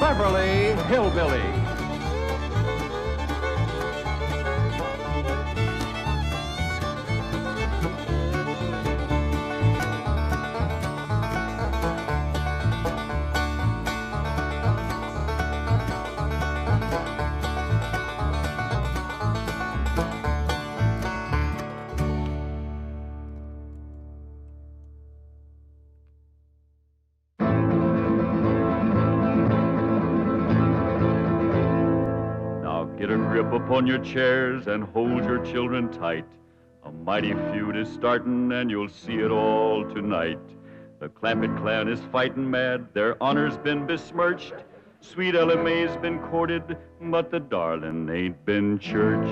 Beverly Hillbillies. Get a grip upon your chairs and hold your children tight. A mighty feud is starting and you'll see it all tonight. The Clampett clan is fighting mad, their honor's been besmirched. Sweet Ella Mae's been courted, but the darling ain't been churched.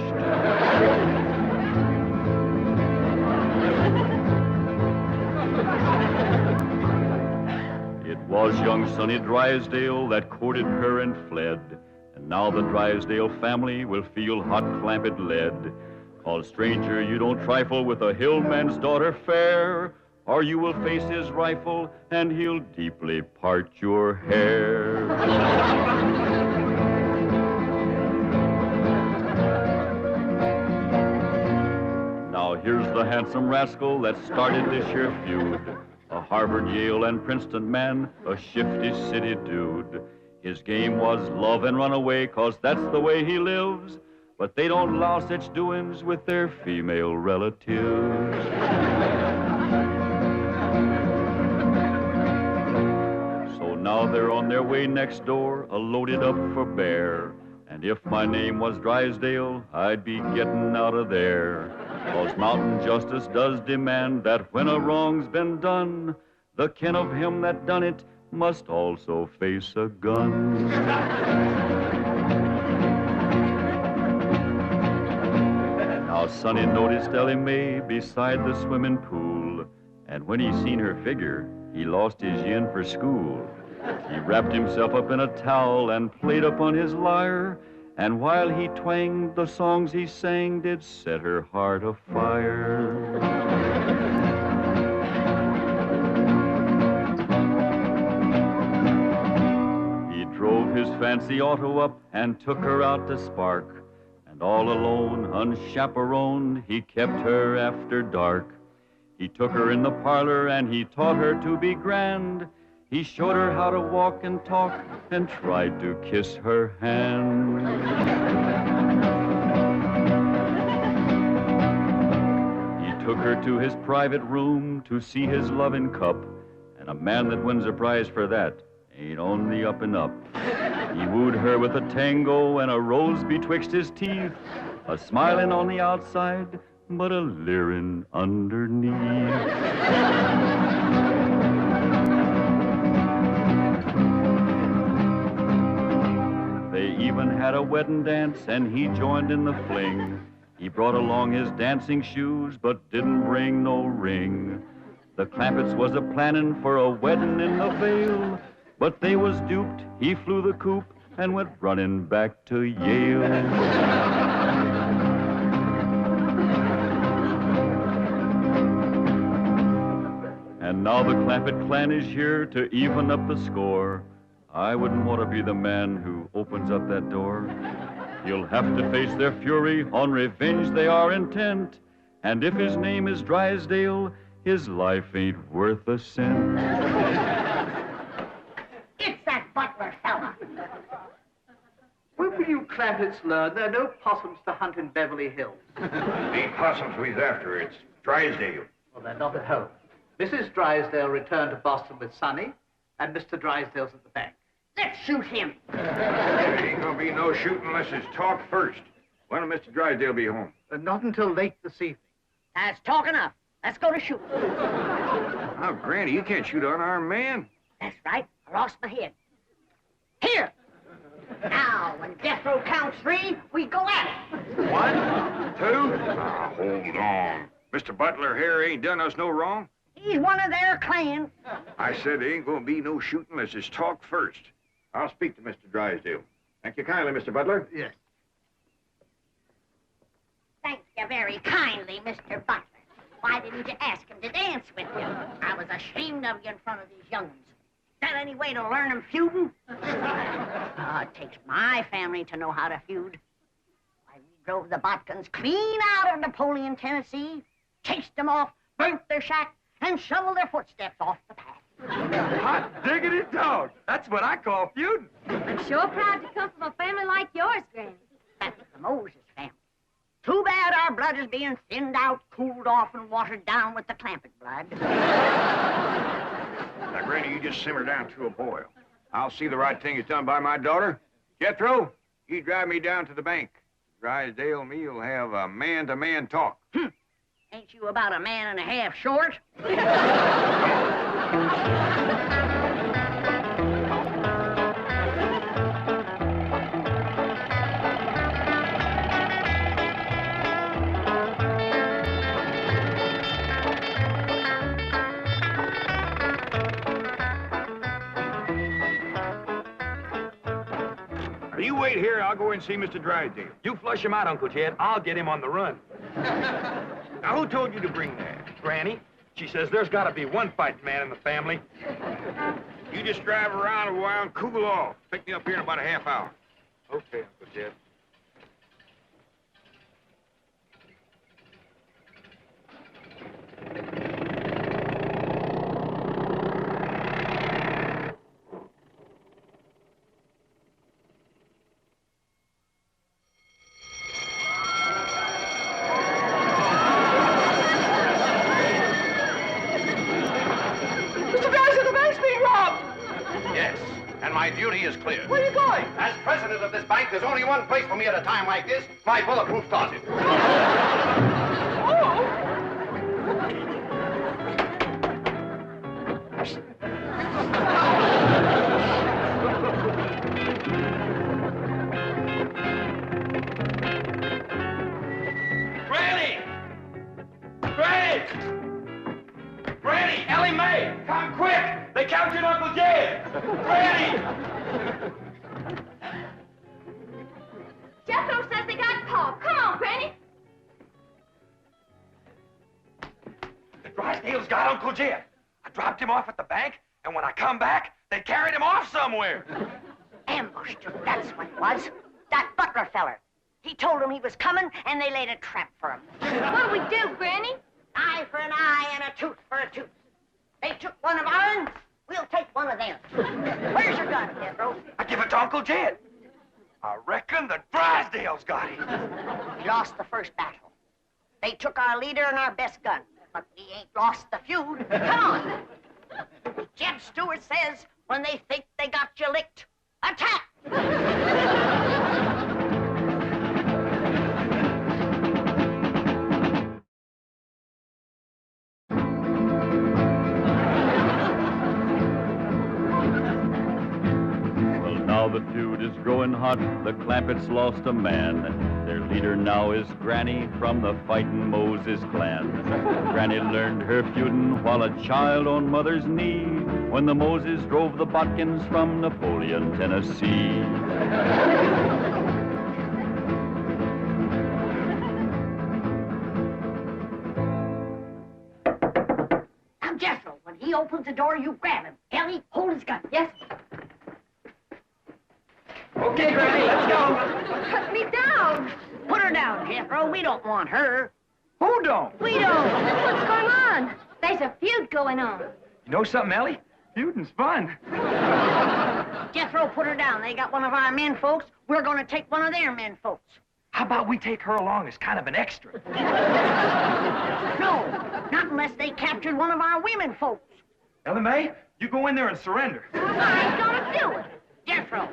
It was young Sonny Drysdale that courted her and fled. And now the Drysdale family will feel hot Clampett lead. 'Cause stranger, you don't trifle with a hillman's daughter fair, or you will face his rifle and he'll deeply part your hair. Now here's the handsome rascal that started this here feud. A Harvard, Yale, and Princeton man, a shifty city dude. His game was love and run away, 'cause that's the way he lives. But they don't allow such doings with their female relatives. So now they're on their way next door, loaded up for bear. And if my name was Drysdale, I'd be getting out of there. 'Cause mountain justice does demand that when a wrong's been done, the kin of him that done it must also face a gun. Now Sonny noticed Ellie Mae beside the swimming pool, and when he seen her figure, he lost his yin for school. He wrapped himself up in a towel and played upon his lyre, and while he twanged, the songs he sang did set her heart afire. His fancy auto up and took her out to spark, and all alone, unchaperoned, he kept her after dark. He took her in the parlor and he taught her to be grand. He showed her how to walk and talk and tried to kiss her hand. He took her to his private room to see his loving cup, and a man that wins a prize for that ain't on the up and up. He wooed her with a tango and a rose betwixt his teeth, a smiling on the outside, but a leering underneath. They even had a wedding dance, and he joined in the fling. He brought along his dancing shoes, but didn't bring no ring. The Clampetts was a-planning for a wedding in the Vale, but they was duped. He flew the coop and went running back to Yale. And now the Clampett clan is here to even up the score. I wouldn't want to be the man who opens up that door. He'll have to face their fury, on revenge they are intent. And if his name is Drysdale, his life ain't worth a cent. Butler fella. When will you Clampetts learn there are no possums to hunt in Beverly Hills? Ain't possums we's after, it's Drysdale. Well, they're not at home. Mrs. Drysdale returned to Boston with Sonny, and Mr. Drysdale's at the bank. Let's shoot him. There ain't gonna be no shooting unless it's talk first. When will Mr. Drysdale be home? Not until late this evening. That's talk enough. Let's go to shoot. Oh, Granny, you can't shoot an armed man. That's right. I lost my head. Here. Now, when death row counts 3, we go at it. 1, 2. Ah, hold on. Mr. Butler here ain't done us no wrong. He's one of their clan. I said there ain't gonna be no shooting unless it's talk first. I'll speak to Mr. Drysdale. Thank you kindly, Mr. Butler. Yes. Thank you very kindly, Mr. Butler. Why didn't you ask him to dance with you? I was ashamed of you in front of these young'uns. that any way to learn them feuding? It takes my family to know how to feud. Why, we drove the Botkins clean out of Napoleon, Tennessee, chased them off, burnt their shack, and shoveled their footsteps off the path. Hot diggity dog. That's what I call feuding. I'm sure proud to come from a family like yours, Granny. That's the Moses family. Too bad our blood is being thinned out, cooled off, and watered down with the Clampett blood. Now, Granny, you just simmer down to a boil. I'll see the right thing is done by my daughter. Jethro, you drive me down to the bank. Drysdale and me will have a man-to-man talk. Ain't you about a man and a half short? You wait here, I'll go and see Mr. Drysdale. You flush him out, Uncle Jed. I'll get him on the run. Now, who told you to bring that? Granny, she says there's got to be one fighting man in the family. You just drive around a while and cool off. Pick me up here in about a half hour. Okay, Uncle Jed. Yes, and my duty is clear. Where are you going? As president of this bank, there's only one place for me at a time like this, my bulletproof closet. Granny! Granny! Granny! Ellie Mae! Come quick! They captured Uncle Jed! Granny! Jethro says they got Paul. Come on, Granny. The Drysdales got Uncle Jed. I dropped him off at the bank, and when I come back, they carried him off somewhere. Ambushed him, that's what it was. That butler feller. He told them he was coming, and they laid a trap for him. What'll we do, Granny? Eye for an eye and a tooth for a tooth. They took one of ours, we'll take one of them. Where's your gun, Jethro? I give it to Uncle Jed. I reckon the Drysdales got him. We lost the first battle. They took our leader and our best gun, but we ain't lost the feud. Come on. Jeb Stewart says, when they think they got you licked, attack! Now the feud is growing hot, the Clampetts lost a man. Their leader now is Granny from the fightin' Moses clan. Granny learned her feudin' while a child on mother's knee, when the Moses drove the Botkins from Napoleon, Tennessee. Now, Jethro, when he opens the door, you grab him. Ellie, hold his gun. Yes? Okay, Granny, let's go. Put me down. Put her down, Jethro. We don't want her. Who don't? We don't. What's going on? There's a feud going on. You know something, Ellie? Feuding's fun. Jethro, put her down. They got one of our men folks. We're going to take one of their men folks. How about we take her along as kind of an extra? No, not unless they captured one of our women folks. Ellie Mae, you go in there and surrender. I ain't gonna do it. Jethro,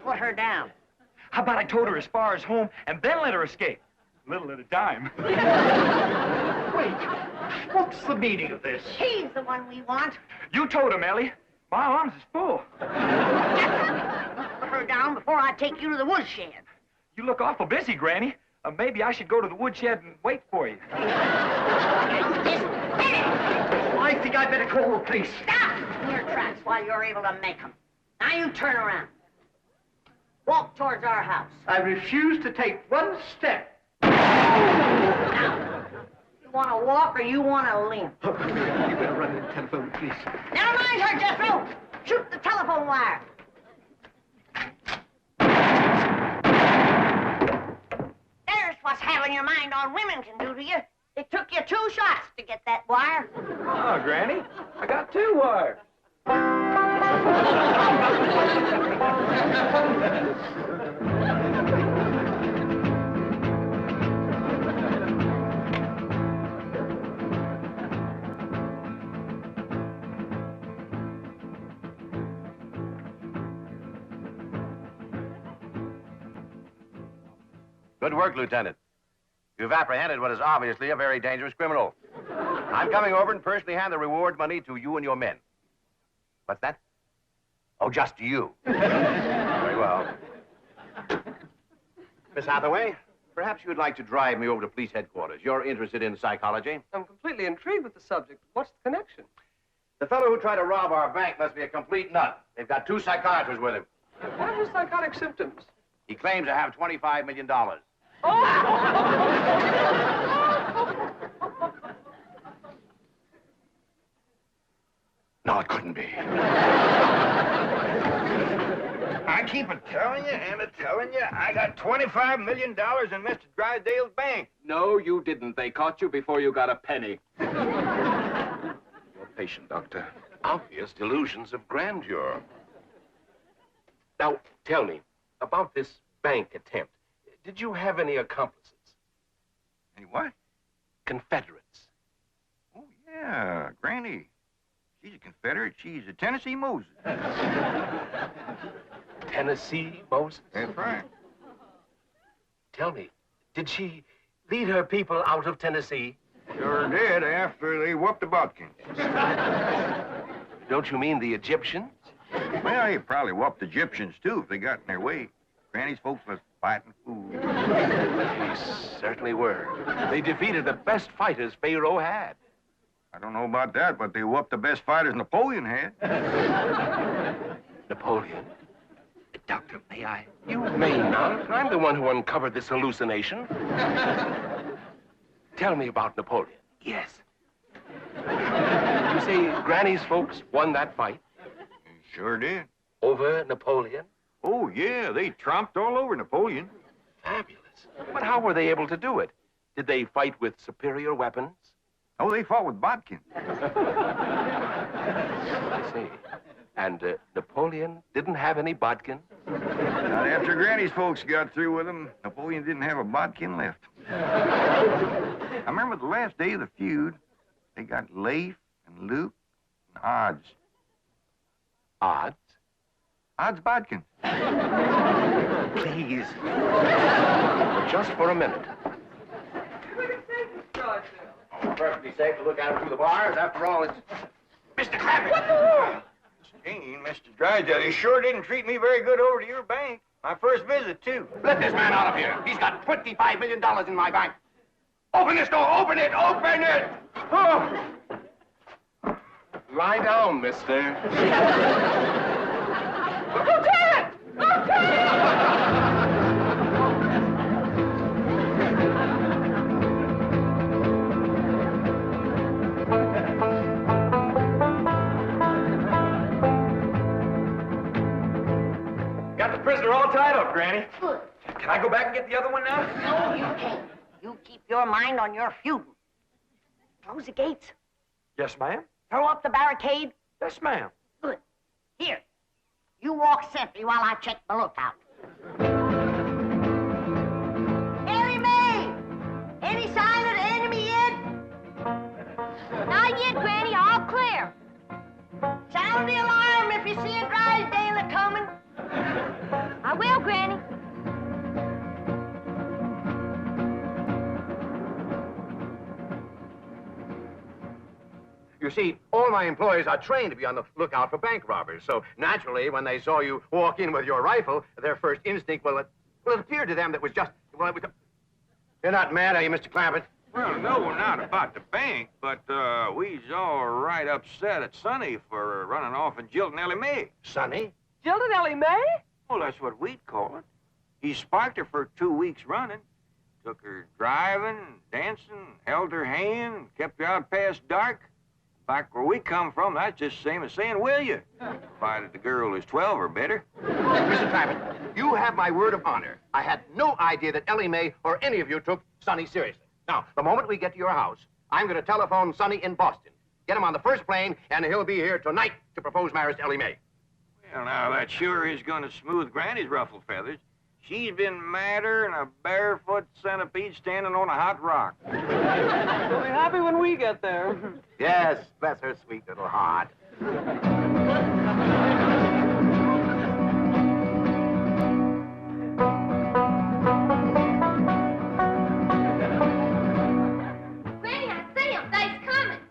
put her down. How about I towed her as far as home and then let her escape? A little at a time. Wait, what's the meaning of this? He's the one we want. You towed him, Ellie. My arms is full. Put her down before I take you to the woodshed. You look awful busy, Granny. Maybe I should go to the woodshed and wait for you. I think I'd better call the police. Stop in your tracks while you're able to make them. Now you turn around. Walk towards our house. I refuse to take one step. Now, you want to walk or you want to limp? You better run and telephone the police. Never mind her, Jethro. Shoot the telephone wire. There's what's having your mind on women can do to you. It took you 2 shots to get that wire. Oh, Granny, I got 2 wires. Good work, Lieutenant. You've apprehended what is obviously a very dangerous criminal. I'm coming over and personally hand the reward money to you and your men. What's that? Oh, just to you. Very well. Miss Hathaway, perhaps you'd like to drive me over to police headquarters. You're interested in psychology. I'm completely intrigued with the subject. What's the connection? The fellow who tried to rob our bank must be a complete nut. They've got 2 psychiatrists with him. What are his psychotic symptoms? He claims to have $25 million. No, it couldn't be. I keep telling you and telling you, I got $25 million in Mr. Drysdale's bank. No, you didn't. They caught you before you got a penny. You're patient, Doctor. Obvious delusions of grandeur. Now, tell me, about this bank attempt, did you have any accomplices? Any what? Confederates. Oh, yeah, Granny. She's a Confederate. She's a Tennessee Moses. Tennessee Moses? That's right. Tell me, did she lead her people out of Tennessee? Sure did after they whooped the Butkins. Don't you mean the Egyptians? Well, they probably whooped the Egyptians, too, if they got in their way. Granny's folks was fighting food. They certainly were. They defeated the best fighters Pharaoh had. I don't know about that, but they whooped the best fighters Napoleon had. Napoleon? Doctor, may I? You may not. I'm the one who uncovered this hallucination. Tell me about Napoleon. Yes. You say Granny's folks won that fight? Sure did. Over Napoleon? Oh, yeah, they tromped all over Napoleon. Fabulous. But how were they able to do it? Did they fight with superior weapons? Oh, they fought with bodkin. I see. And Napoleon didn't have any bodkin? Not after Granny's folks got through with him, Napoleon didn't have a bodkin left. I remember the last day of the feud, they got Leif and Luke and Odds. Odds? Odds bodkin. Please. Just for a minute. Perfectly safe to look at him through the bars. After all, it's... Mr. Clappett! Jane, Mr. Drysdale, he sure didn't treat me very good over to your bank. My first visit, too. Let this man out of here. He's got $25 million in my bank. Open this door. Open it. Open it. Oh. Lie down, mister. Lieutenant! Got the prisoner all tied up, Granny. Good. Can I go back and get the other one now? No, you can't. You keep your mind on your feud. Close the gates. Yes, ma'am. Throw up the barricade. Yes, ma'am. Good. Here. You walk sentry while I check the lookout. Mary May! Any sign of the enemy yet? Not yet, Granny. All clear. Sound the alarm if you see a Drysdale coming. I will, Granny. You see, all my employees are trained to be on the lookout for bank robbers. So, naturally, when they saw you walk in with your rifle, their first instinct, well, it appeared to them that was just... Well, it was... You're not mad, are you, Mr. Clampett? Well, no, we're not about the bank, but we's all right upset at Sonny for running off and jilting Ellie Mae. Sonny? Jilted Ellie Mae? Well, that's what we'd call it. He sparked her for 2 weeks running. Took her driving, dancing, held her hand, kept her out past dark. Back where we come from, that's just the same as saying, will you? Provided the girl is 12 or better. Mr. Travis, you have my word of honor. I had no idea that Ellie Mae or any of you took Sonny seriously. Now, the moment we get to your house, I'm going to telephone Sonny in Boston. Get him on the first plane, and he'll be here tonight to propose marriage to Ellie Mae. Well, now, that sure is going to smooth Granny's ruffled feathers. She's been madder than a barefoot centipede standing on a hot rock. We'll be happy when we get there. Yes, bless her sweet little heart. Granny, I see him. They's coming.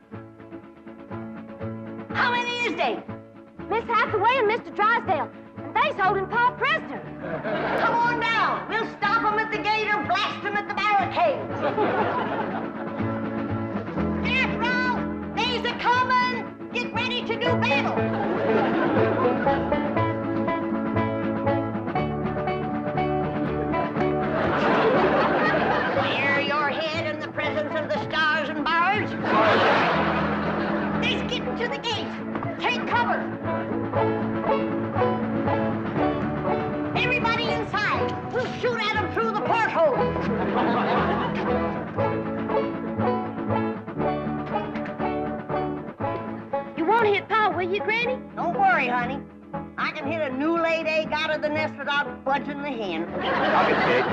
How many is they? Miss Hathaway and Mr. Drysdale. And they's holding Pa prisoner. Come on down. We'll stop them at the gate or blast them at the barricade. Jethro, they's a-coming. Get ready to do battle. Bare your head in the presence of the stars and bars. They's getting to the gate. Take cover. Everybody inside. We'll shoot at them through the porthole. You won't hit Pa, will you, Granny? Don't worry, honey. I can hit a new laid egg out of the nest without budging the hen. I'll get big.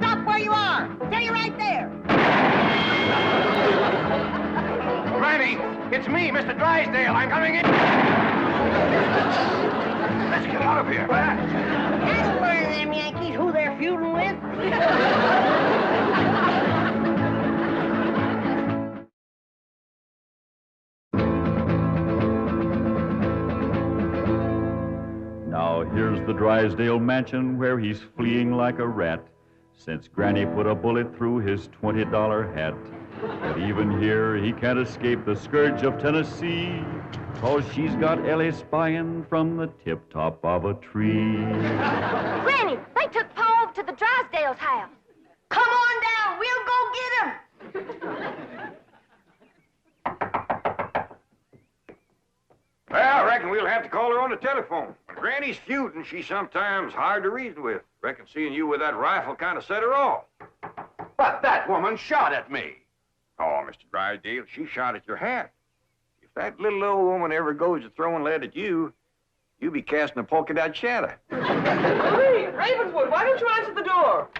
Stop where you are. Stay right there. Granny, it's me, Mr. Drysdale. I'm coming in. Let's get out of here, fast. That'll learn them Yankees who they're feuding with. Now here's the Drysdale mansion where he's fleeing like a rat, since Granny put a bullet through his $20 hat. But even here, he can't escape the scourge of Tennessee, 'cause she's got Ellie spying from the tip-top of a tree. Granny, they took Pa over to the Drysdale's house. Come on down. We'll go get him. Well, I reckon we'll have to call her on the telephone. When Granny's feuding, she's sometimes hard to reason with. Reckon seeing you with that rifle kind of set her off. But that woman shot at me. Oh, Mr. Drysdale, she shot at your hat. If that little old woman ever goes to throwing lead at you, you'll be casting a polka dot shadow. Marie, Ravenswood, why don't you answer the door?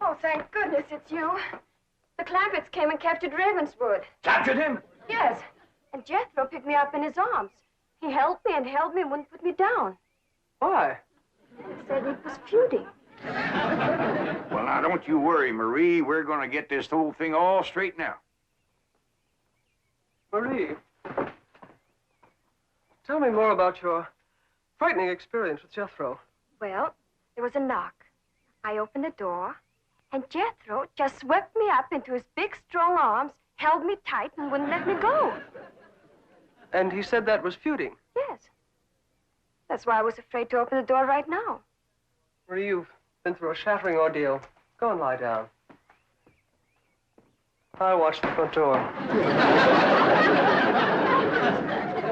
Oh, thank goodness it's you. The Clampett's came and captured Ravenswood. Captured him? Yes. And Jethro picked me up in his arms. He held me and wouldn't put me down. Why? He said he was feuding. Well, now, don't you worry, Marie. We're going to get this whole thing all straightened out. Marie, tell me more about your frightening experience with Jethro. Well, there was a knock. I opened the door, and Jethro just swept me up into his big, strong arms, held me tight, and wouldn't let me go. And he said that was feuding. Yes. That's why I was afraid to open the door right now. Marie, you've been through a shattering ordeal. Go and lie down. I'll watch the front door.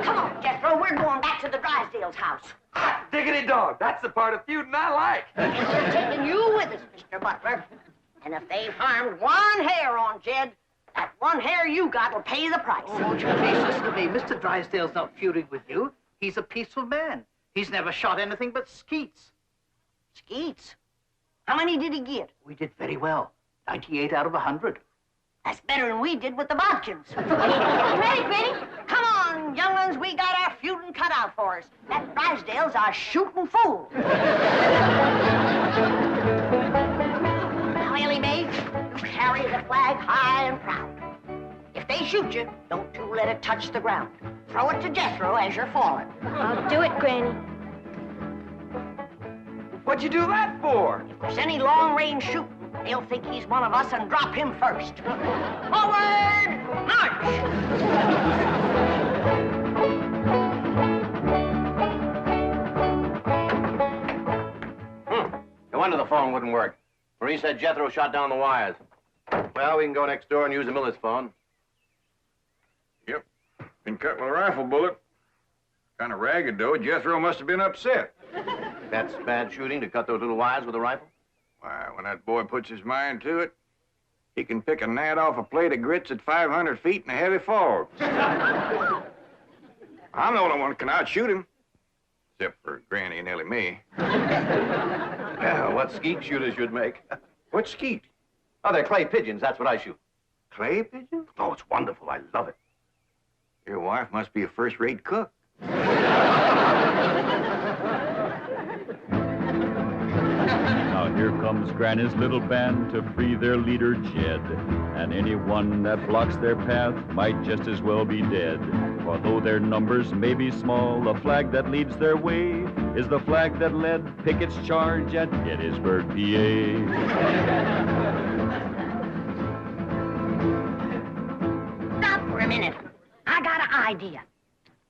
Come on, Jethro. We're going back to the Drysdale's house. Hot diggity dog. That's the part of feuding I like. We're taking you with us, Mr. Butler. And if they've harmed one hair on Jed, that one hair you got will pay the price. Oh, won't you please listen to me? Mr. Drysdale's not feuding with you. He's a peaceful man. He's never shot anything but skeets. Skeets? How many did he get? We did very well. 98 out of 100. That's better than we did with the Bodkins. Ready, Granny? Come on, young'uns. We got our feuding cut out for us. That Drysdale's a shooting fool. Now, Ellie Mae, you carry the flag high and proud. If they shoot you, don't you let it touch the ground. Throw it to Jethro as you're falling. I'll do it, Granny. What'd you do that for? If there's any long-range shooting, they'll think he's one of us and drop him first. Forward, march! No wonder the phone wouldn't work. Marie said Jethro shot down the wires. Well, we can go next door and use the miller's phone. Yep. Been cut with a rifle bullet. Kind of ragged, though. Jethro must have been upset. That's bad shooting to cut those little wires with a rifle? Why, when that boy puts his mind to it, he can pick a gnat off a plate of grits at 500 feet in a heavy fog. I'm the only one who can outshoot him. Except for Granny and Ellie Mae. Yeah, what skeet shooters should make. What skeet? Oh, they're clay pigeons. That's what I shoot. Clay pigeon? Oh, it's wonderful. I love it. Your wife must be a first-rate cook. Now here comes Granny's little band to free their leader, Jed. And anyone that blocks their path might just as well be dead. For though their numbers may be small, the flag that leads their way is the flag that led Pickett's charge at Gettysburg, PA. Stop for a minute. I got an idea.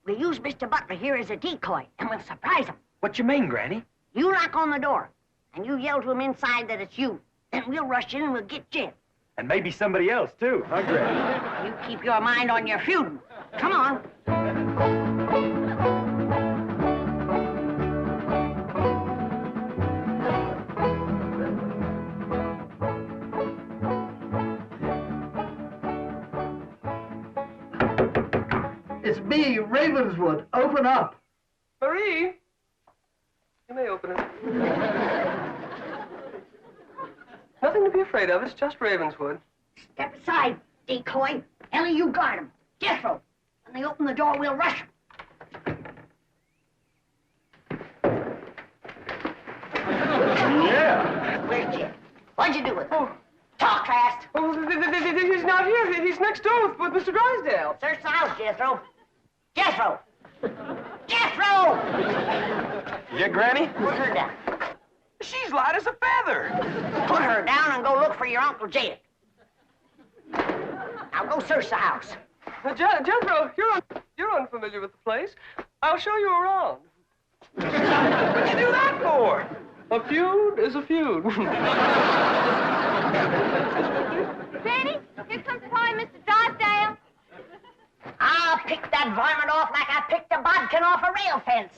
We'll use Mr. Butler here as a decoy, and we'll surprise him. What you mean, Granny? You knock on the door, and you yell to him inside that it's you. Then we'll rush in and we'll get Jed. And maybe somebody else, too, huh, Granny? You keep your mind on your feuding. Come on. It's me, Ravenswood. Open up. Marie, you may open it. Nothing to be afraid of. It's just Ravenswood. Step aside, decoy. Ellie, you guard him. Jethro. When they open the door, we'll rush him. Yeah. Where's Jed? What'd you do with him? Talk fast. Oh, he's not here. He's next door with Mr. Drysdale. Search the house, Jethro. Jethro! Jethro! Yeah, Granny? Put her down. She's light as a feather. Put her down and go look for your Uncle Jed. Now go search the house. Jethro, you're unfamiliar with the place. I'll show you around. What'd you do that for? A feud is a feud. Granny, here comes Polly, Mr. Drysdale. I'll pick that varmint off like I picked a bodkin off a rail fence.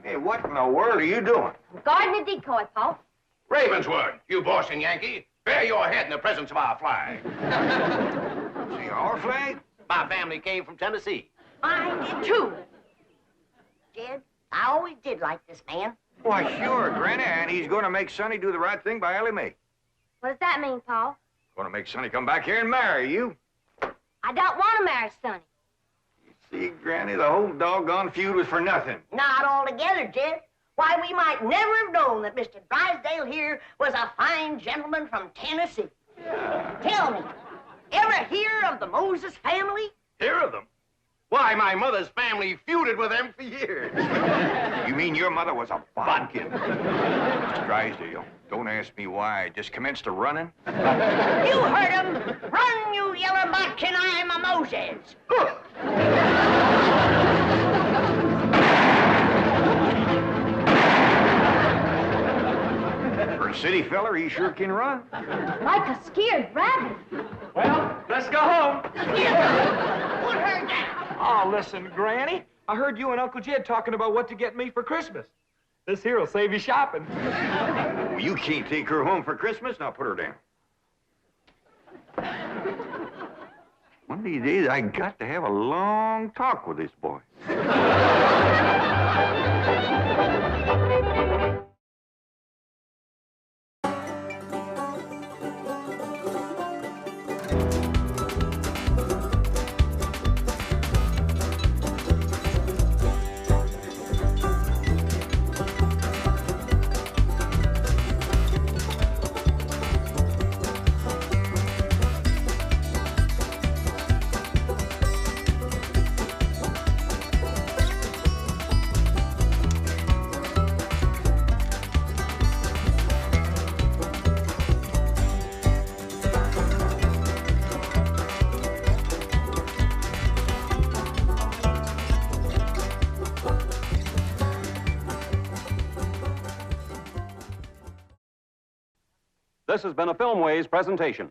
Hey, what in the world are you doing? Guarding a decoy, Paul. Ravenswood, you bossing Yankee, bear your head in the presence of our flag. See, our flag? My family came from Tennessee. I did too. Jed, I always did like this man. Why, sure, Granny, and he's going to make Sonny do the right thing by Ellie Mae. What does that mean, Paul? Going to make Sonny come back here and marry you. I don't want to marry Sonny. See, Granny, the whole doggone feud was for nothing. Not altogether, Jed. Why, we might never have known that Mr. Drysdale here was a fine gentleman from Tennessee. Tell me, ever hear of the Moses family? Hear of them? Why, my mother's family feuded with them for years. You mean your mother was a bodkin? Mr. Drysdale, don't ask me why. I just commenced a running. You heard him. Run, you yellow bodkin, I'm a Moses. For a city feller, he sure can run. Like a scared rabbit. Well, let's go home. Put her down. Oh, listen, Granny. I heard you and Uncle Jed talking about what to get me for Christmas. This here will save you shopping. Well, you can't take her home for Christmas. Now put her down. One of these days, I got to have a long talk with this boy. This has been a Filmways presentation.